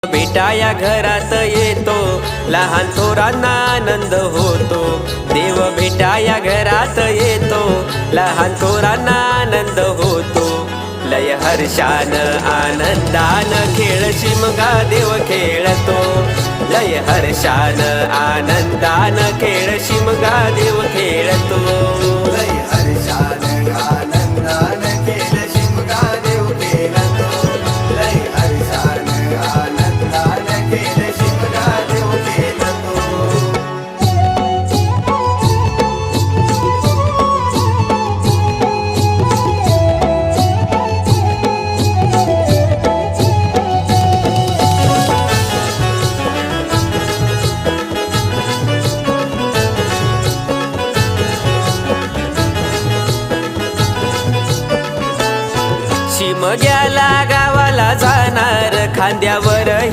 भेटाया घरात येतो, लहान थोरांना आनंद होतो. देव भेटाया घरात येतो, लहान थोरांना आनंद होतो. लय हर्षान आनंदान खेळ शिमगा देव खेळतो. लय हर्षान आनंदान खेळ शिमगा देव खेळतो. लय हर्षान आनंदान खेळ शिमगा देव खेळतो. लय हर्षान आनंदान खेळ शिमगा देव खेळतो. शिमग्याला गावाला जाणार, खांद्यावर